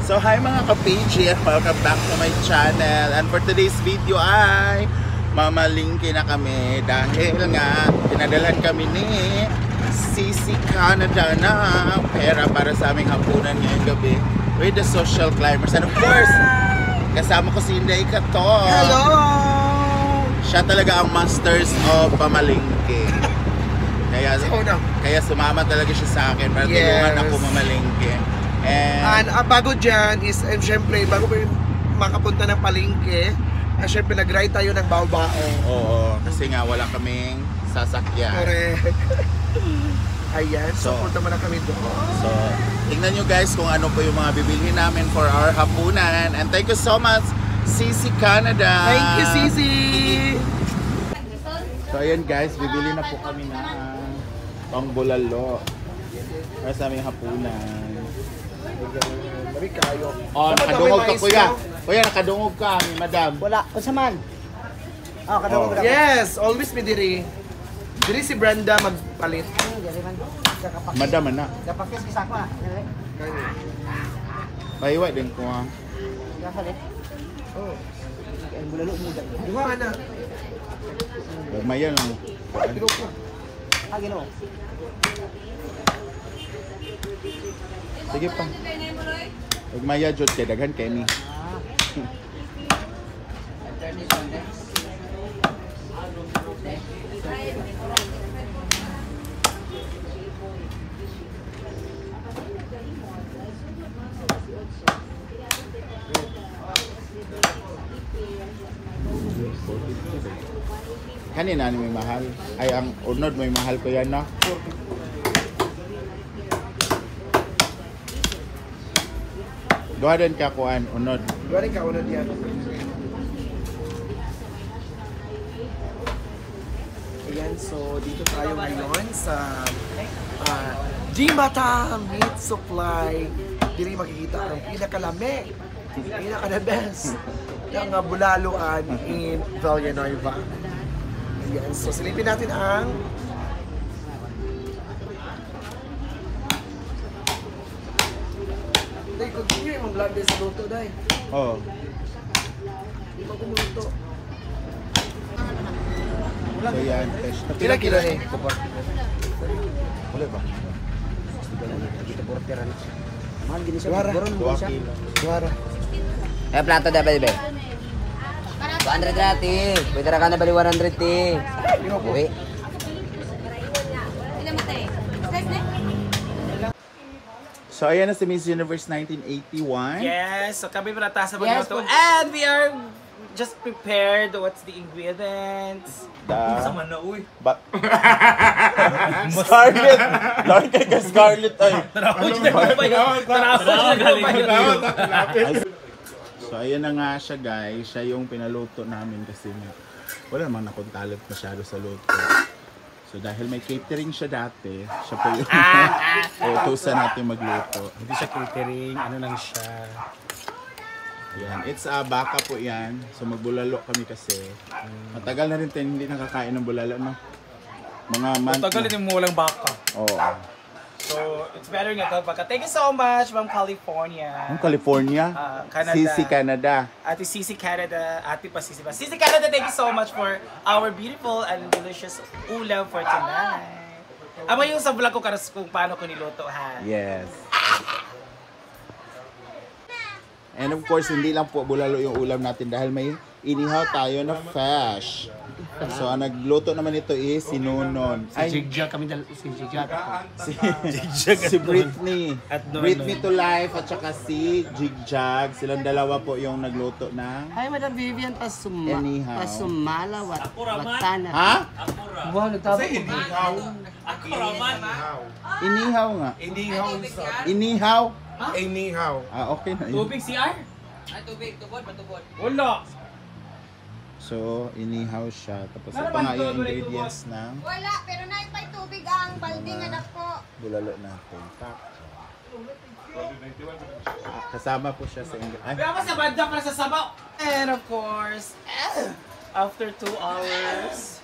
So hi mga ka-PG, welcome back to my channel. And for today's video ay mamalingki na kami dahil nga pinadalhan kami ni CC Canada na pera para sa aming hapunan ngayong gabi with the social climbers. And of course, kasama ko si Inday Kato. Hello! Siya talaga ang masters of pamalingki. Kaya sumama talaga siya sa akin para tulungan ako mamalingki. And bago dyan is, syempre, bago ko makapunta ng palengke, syempre nag-ride tayo ng bao-bao. Oo, kasi nga wala kaming sasakyan. Correct. Ayan, so punta mo na kami doon. So, tingnan nyo guys kung ano po yung mga bibilhin namin for our hapunan. And thank you so much, CC Canada! Thank you, CC! So ayan guys, bibili na po kami na pang bulalo para sa aming hapunan. Mari kayo. Oh, nakadungog ka kuya. Kuya, nakadungog ka, madam. Wala, kung man. Oh, kadungog na. Yes, always me diri. Diri si Brenda magpalit. Madam na. Kapakis kisa ko ah. Bayiwa din ko ah. Kapalit. Oh. Ay bulalo mo dali. Duha ana. Magmaya lang. Gino. Sige pa. Magmaya jud kay daghan kay ni. Kanina ni may mahal. Ay, ang unod may mahal ko yan, no? Duha din ka kuan, unod. Duha rin ka unod yan. Ayan, so dito tayo ngayon sa Dimata Meat Supply. Dili makikita ang pinakalami, pinaka-the best ng bulaluan in Villanueva. Ayan, so silipin natin ang Day, continue yung vlog din sa luto, Day. Oo. Di ba kumuluto? So yan, Kila kilo eh? Wala ba? Dito porteran. Mahal gini siya. Duara. Goron mo 2 siya. kilo. Duara. Eh plato da ba be? 200 rati. Pwede ra ka na bali 100 ti. Uwi. So ayan na si Miss Universe 1981. Yes, so kami palata sa magluto. And we are just prepared. What's the ingredients? Sama na, uy. Scarlett! Lord kay ka Scarlett ay. So ayan na nga siya guys. Siya yung pinaluto namin kasi wala namang nakuntalit masyado sa luto. So dahil may catering siya dati, siya po yung utusan natin magluto. Hindi siya catering, ano lang siya. Ayan, it's baka po yan. So magbulalo kami kasi. Matagal na rin tayo hindi nakakain ng bulalo, no? Mga month. Matagal din mo walang baka. Oo. So, it's better nga ito. Thank you so much from California. Ang California? Canada. CC Canada. Ate CC Canada, ate pa CC pa. CC Canada, thank you so much for our beautiful and delicious ulam for tonight. Amo yung sa vlog ko kung paano ko niluto, ha? Yes. And of course, hindi lang po bulalo yung ulam natin dahil may inihaw tayo na fish. So, ang nagluto naman ito is si Nunon. Si Jigjag kami si Jigjag. Si Britney. Britney to life at saka si Jigjag. Silang dalawa po yung nagluto ng Hi, Madam Vivian Anyhow. Pasumala Watana. Ha? Wow, nagtawag ko. Inihaw nga. Inihaw? Anyhow. Okay na yun. Tubig CR? Ay, tubig. Tubod. Wala. So, inihaw siya. Tapos ito nga yung ingredients ng Wala, pero naipay tubig ang balding anak ko. bulalo natin. Kasama po siya sa ingredients. Kaya sa banda para sa sabaw. And of course, after 2 hours,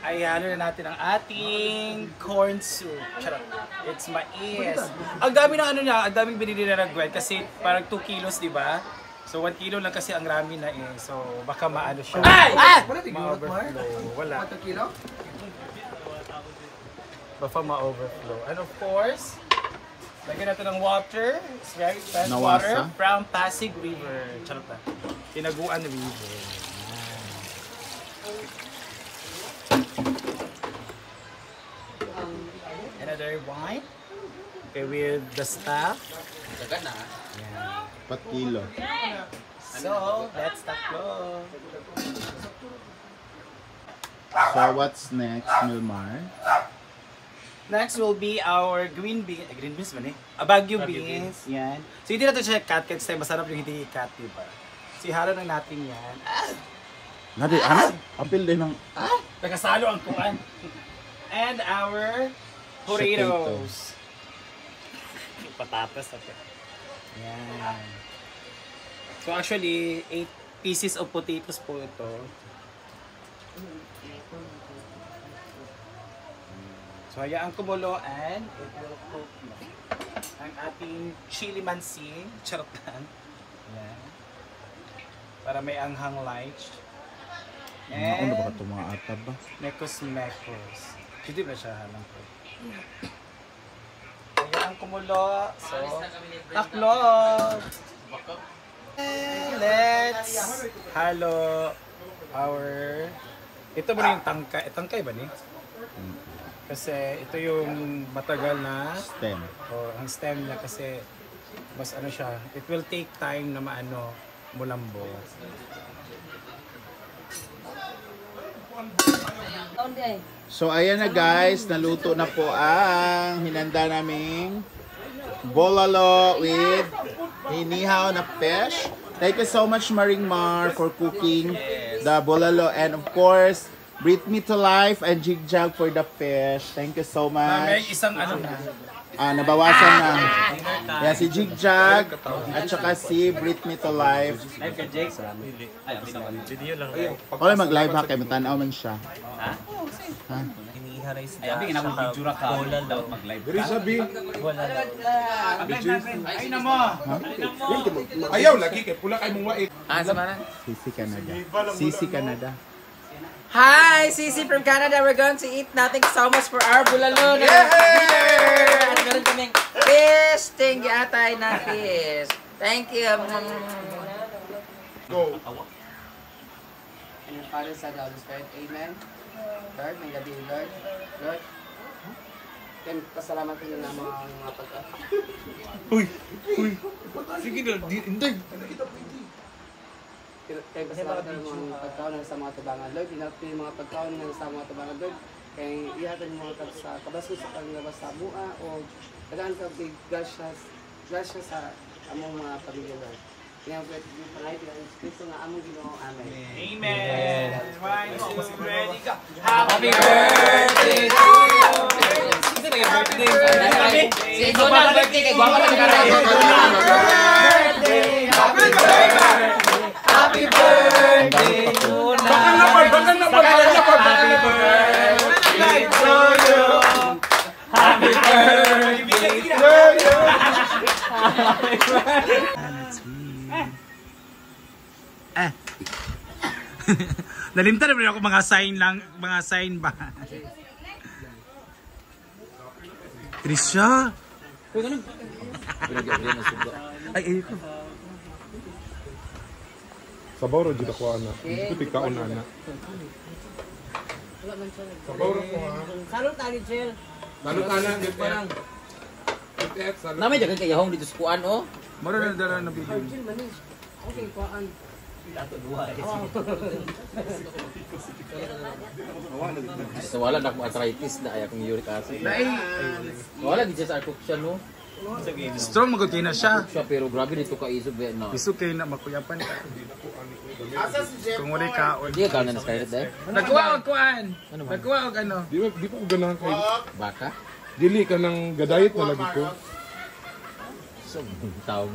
ay ano na natin ang ating corn soup. Charot. It's mais. Ang dami ng ano niya, ang daming binili na ng Gwen kasi parang 2 kilos, di ba? So 1 kilo lang kasi ang rami na eh. So baka maano siya. Ay! Wala tigurot, Mar? Wala. 4 kilo? Baka ma-overflow. And of course, lagyan natin ng water. It's very fresh Nawasa? water from Pasig River. Charot na. Tinaguan River. Another wine. Okay, with the staff. Yeah. 4 kilo. So, let's start go. So what's next, Milmar? Next will be our green beans. Green beans ba ni? Baguio beans. Yan. So, hindi natin siya cut kasi masarap yung hindi i-cut, diba? So, ihalo na natin yan. Nadi, ano? Apil din ng... Nakasalo ang kuan. And our potatoes. Patatas natin. Yan. So actually, 8 pieces of potatoes po ito. So hayaan kumulo and it will cook na. Ang ating chili mansi. Charot lang. Yan. Para may anghang light. Ano ba ito mga atab ba? Mekos. Hindi ba siya halang ko? Ayan ang kumulo. So, taklog! Let's halo our... Ito ba na yung tangkay? Tangkay ba ni? Kasi ito yung matagal na... Stem. O, ang stem niya kasi mas ano siya. It will take time na maano mulambo. So ayan na guys, naluto na po ang hinanda naming bolalo with hinihaw na fish. Thank you so much Maringmar for cooking the bolalo and of course Breathe Me to Life and Jigjag for the fish. Thank you so May much. isang ano na. Nabawasan na. Yan si Jigjag at saka si Breathe Me to Life. Okay, mag-live ha kay matanaw man siya. Ha? Sabi nga naman video ra ka. Bolal daw mag-live. Diri sabi. Ay na mo! Ayaw lagi kay pula kay mong wait. Sisi Canada. Sisi Canada. Hi, Sisi from Canada. We're going to eat now. Thank you so much for our bulalo na dinner. At meron kaming fish. Thank you, atay na fish. Thank you. Go. And your Father said, Holy Spirit, Amen. Lord, may gabi, Lord. Lord, kaya pasalamat ko na mga pagkain. Sige na, hindi. Kaya pasalamat ko mga pagkain na sa mga tabangan. Lord, hinap ko yung mga pagkain na sa mga tabangan, Lord. Kaya ihatan yung mga sa kabasko sa kanilabas sa bua o tagaan ka big grasya sa among mga pamilya, Lord. Kaya po yung palay ko ang Kristo nga among Ginoo. Amen. Amen! 1, 2, ready ka! Happy birthday to you! Sino na yung birthday? Si Donald birthday kay Guapa na Happy birthday! Happy birthday! Happy birthday! Bakal na pa. Happy birthday to you! Happy birthday to you! Happy birthday! Nalimtan na rin ako mga sign ba? Trisha! Ay, ko. Sabaw ra jud ako ana. Ito pikaon ana. Sabaw ra ko ha. Salud ali, Jill. Salut ana gid parang. Salut. Namay dagan kay Yahong dito sa kuan oh. Mara na dala na video. Okay, kuan. So wala na akong arthritis na ay akong uric acid. Wala di sa arkok siya no. Strong magod na siya. Siya pero grabe dito ka isog na. Isog kayo na makuyapan ka. Kung wala ka, Di ka na Scarlett dahil. nagkuha og kuan. Nagkuha og ano. Di pa ko ganahan kay Baka. dili ka nang gadayet na lagi ko. So taong.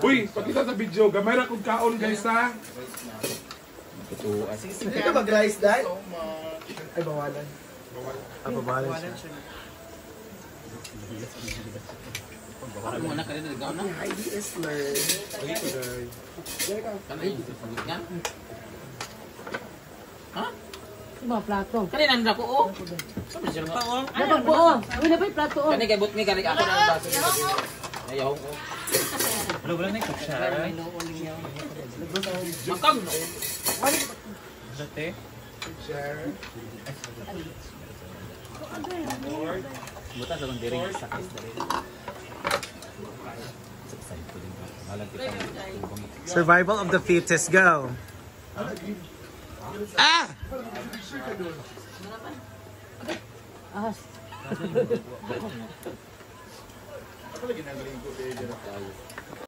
Uy, pakita sa video, gamay ra kog kaon guys ha. Tutuan. Hindi ka mag-rice, Dad? So much. Ay, bawalan. Bawalan siya. Ano mo na ka rin nagaw na? Heidi is learn. Kanay, pagit nga. Ha? Mga plato. Kanina nandra ko, oh. Sabi siya nga. Dapat po, oh. Uy, na ba yung plato, oh. Kanay kay butmi, kanay ako ng baso. Ayaw ko. Ano ba na yung kutsara? Makam no. Dati? Buta sa kong diri sa kais diri. Survival of the fittest, go! Ah! Ahas.